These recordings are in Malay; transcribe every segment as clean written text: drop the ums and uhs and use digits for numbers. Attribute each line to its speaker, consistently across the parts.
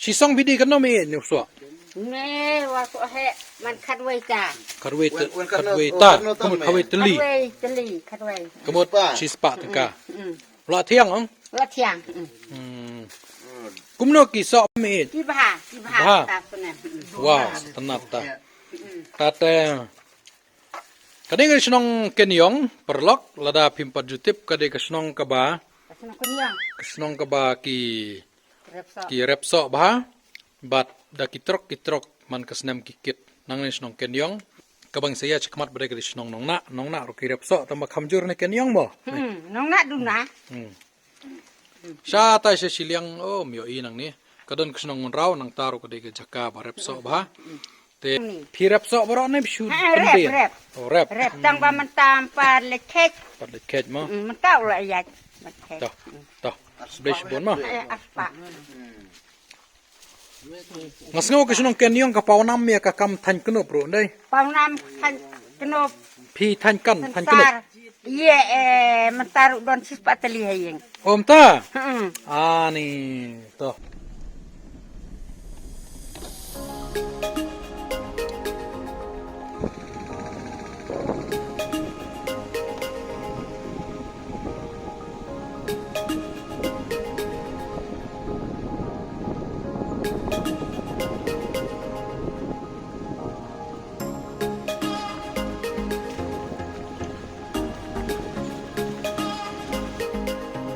Speaker 1: ชีซองพิธีกันน้องมีเนี่ยสัว
Speaker 2: แม่ว่าก็ให้มันคัดไว้จ้า
Speaker 1: คัดเวตาขมดคัดเวต
Speaker 2: คัด
Speaker 1: ลี
Speaker 2: ไว้จะลีคัดไว้
Speaker 1: ขมดชีสปะตะกาละเที่ยงอ๋อ
Speaker 2: ละเที่ยง
Speaker 1: กุมโนกี่ซอมี
Speaker 2: ที่บ้าตาคนนั้น
Speaker 1: ว้าวตนัดตาตาแต่kadang kesenong kenyong perlok lada pimpat jutip kadang kesenong kaba
Speaker 2: สนุกคนยัง
Speaker 1: kesenong kaba ki
Speaker 2: เรียบสอบ
Speaker 1: ki repso bah bat da kitrok man kesenem kikit nang ni senong kenyong kabang saya cekmat bade kadi senong nong na ro ki repso tambah kamjur ni kenyong bo
Speaker 2: น้องนัดดูนะ
Speaker 1: sha tai se siliang oh mio i nang ni kadon kesenong raw nang taru kadi ke jaka ba repso bah te pi repso baro ne bisu
Speaker 2: แรบ
Speaker 1: oh rep
Speaker 2: ตั้งว่ามันตามปลาเล็กเค้ก
Speaker 1: pat le ket mo
Speaker 2: มันเก้าละยายมันเค้ก
Speaker 1: toh splash bon mo
Speaker 2: อัสปะ
Speaker 1: ngasngo kesenong kenyong ka pawnam ya ka kam than kuno bro dai
Speaker 2: ปองน้ำทันกนบ
Speaker 1: pi than kan
Speaker 2: ทัน
Speaker 1: than kuno
Speaker 2: ตาเย่มันตารุดอนสิสปัตลีให้ยัง
Speaker 1: om ta ani toh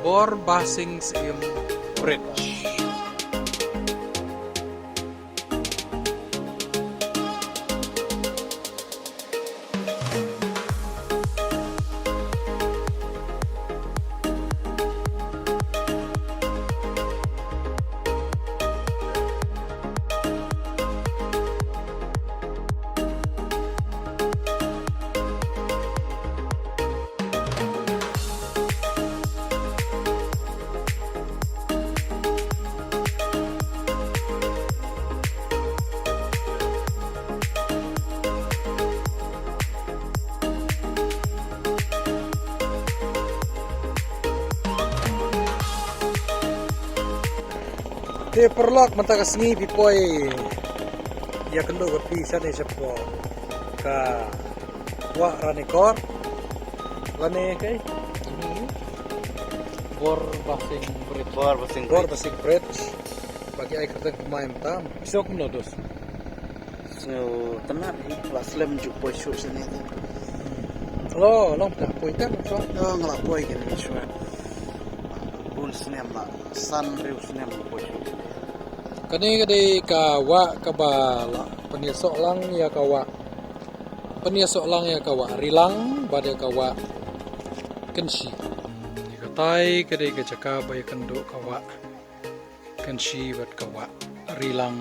Speaker 1: Bor Basings im Bridge. Te perlok matakas ni pipoy ya kendo ga pisa ni sepo ka wa ranikor lane kay Bor Basing Bridge bagi ay kertas kumain tam isok mnodos
Speaker 3: so tenat waslam jupo show sini
Speaker 1: lo long tak poitan so
Speaker 3: no ngelapoy kan ni show bul sinem la san riu sinem po show
Speaker 1: kani kadi ka wa ka ba peniasok lang ya ka wa peniasok lang ya ka wa rilang bade ka wa kensi katai kadi ka jaka ba ya kendo ka wa kensi bat ka wa rilang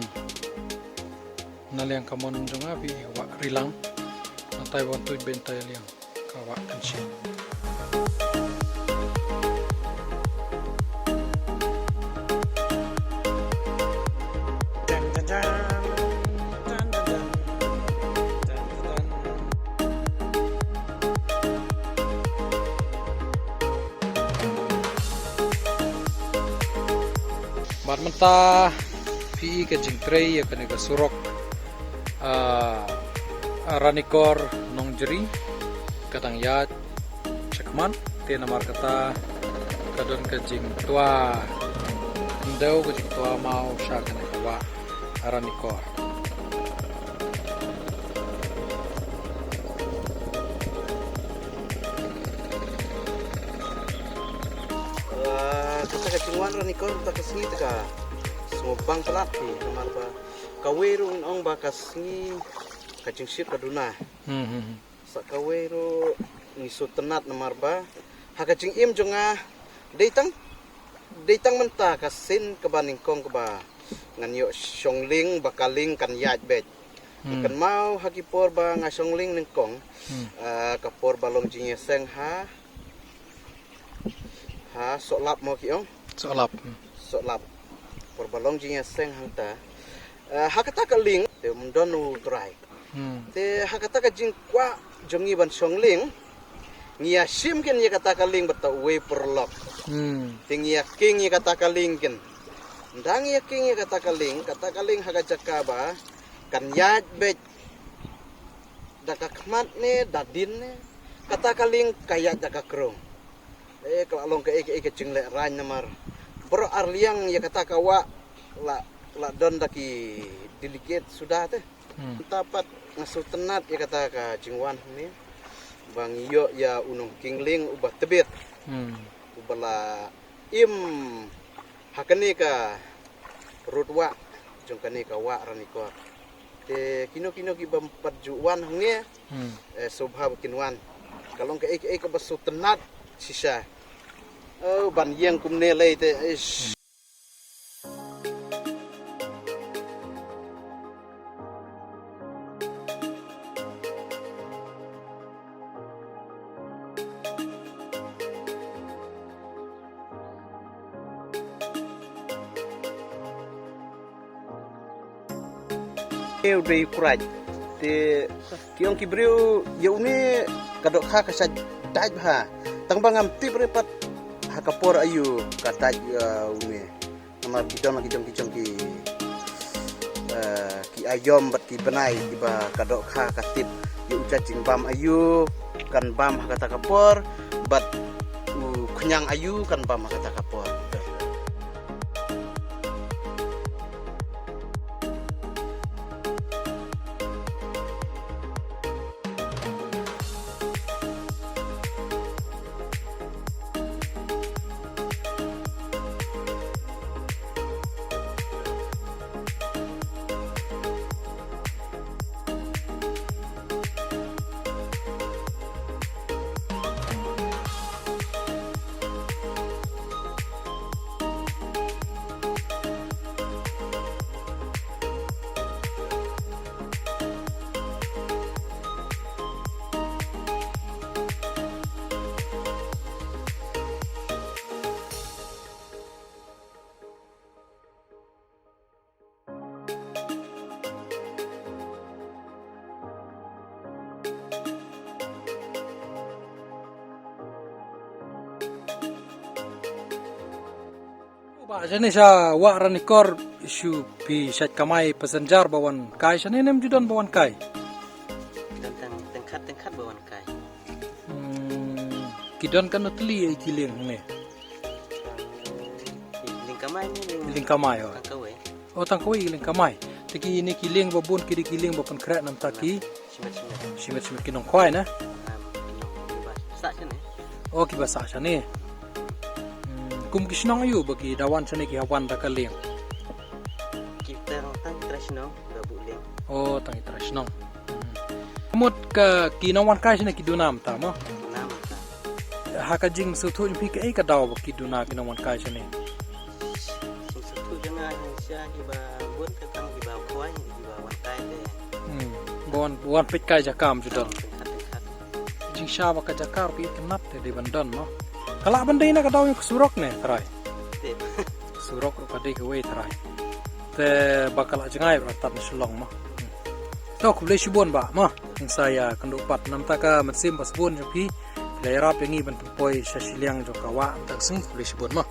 Speaker 1: naliang kamon jonga bi wa rilang natai bontu bentai liang ka wa kensi Bar menta pi ke jingtrei ya kene ke surok ranikor nongjeri kadang ya cekman te namar kata kadon ke jing tua ndau ke jing tua mau sha kene kawa ranikor
Speaker 3: kita kecungan ranikor kita kesini ka sumubang pelati namar ba kaweru ong bakas ni kacing sir kaduna sa kaweru ni sutenat namar ba hakacing im jonga deitang menta kasin kebaningkong keba nganyo shongling bakaling kan yat bet kan mau hakipor ba nga shongling ningkong kapor balong jinya seng ha soklap mo kiong soklap por balong jinya seng hangta hakata kaling de mundonu trai te hakata ka jing kwa jongi ban shongling ngia sim ken ye kata kaling bata we perlok te ngia king ye kata kaling ken Ndang yaking kata kaling haga jakaba kan yaj bet dakakmat ne dadin ne kata kaling kaya dakakrong. Kalau long ke cingle ran namar bro arliang ya kata kawa la don daki diliget sudah teh. Tapat ngasuh tenat ya kata ka jingwan ni bang iyo ya unung kingling ubah tebit. Ubala im hakani ka rutwa jongkani ka wa raniko te kino ki bampat juwan hangnya sobha kinwan kalong ke ka basu tenat sisa ban yang kumne lay te udah kuraj te kiong kibriu yauni kadok ha kasaj daj ha tangbang am tip repat hakapor ayu kataj uni namar kidong ki ayom bat ki benai tiba kadok ha katip yu cacing bam ayu kan bam kata kapor bat kenyang ayu kan bam kata kapor.
Speaker 1: Ba jani sa wa ranikor isu pi sat kamai pasanjar bawan kai sane nem judan bawan kai.
Speaker 3: Dan tengkat bawan kai.
Speaker 1: Kidon kan utli ai kiling ne. Kiling kamai oh.
Speaker 3: Tangkawe.
Speaker 1: Oh tangkawe kiling kamai. Tiki ini kiling babun kiri kiling bapan kret nam taki. Simet kinong kwai na. Oh kibasa sane. Kum kisnong ayu bagi dawan sane ki hawan da kaling.
Speaker 3: Kita tang tresno da buling.
Speaker 1: Oh tang tresno. Mut ka kinawan kai sane ki dunam ta mo.
Speaker 3: Nam ta.
Speaker 1: Hakajing suthu pi ka ai ka daw ki duna kinawan kai sane.
Speaker 3: Suthu jangan sia iba bun ka tang iba kwai iba wan kai de.
Speaker 1: Bawan pit kai jakam judon. Jing syawa ka jakar pi kenap te di bandan mo. Kalau bandai nak kau yang surok ne terai, surok pada kau terai, te bakal ajengai beratat nasulong mah. Tok boleh shibon ba mah, yang saya kendupat nam taka mesim pas bun tapi daerah pengi ban poi sasiliang jokawa tak sing boleh shibon mah.